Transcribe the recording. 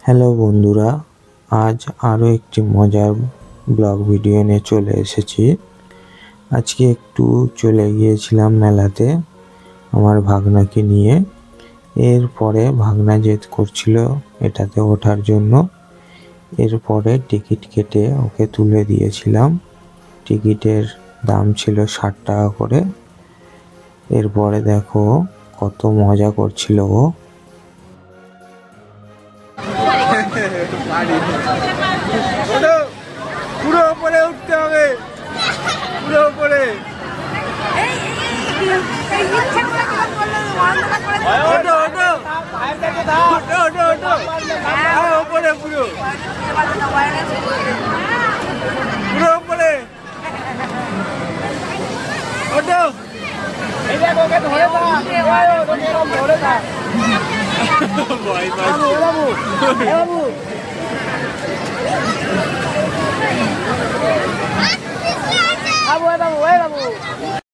Hello বন্ধুরা, আজ আরও একটি মজার ব্লগ ভিডিও নিয়ে চলে এসেছি। আজকে একটু চলে গিয়েছিলাম মেলাতে আমার ভাগনাকে নিয়ে। এরপরে ভাগনা জেদ করছিল এটাতে ওঠার জন্য। এরপরে টিকিট কেটে ওকে তুলে দিয়েছিলাম। টিকিটের দাম ছিল 60 টাকা করে। এরপরে দেখো কত মজা করছিল ও। পুরো উপরে উঠতে হবে, পুরো উপরে। উপরে পুরো পুরো উপরে ওটো। ধরে থাক বাবু।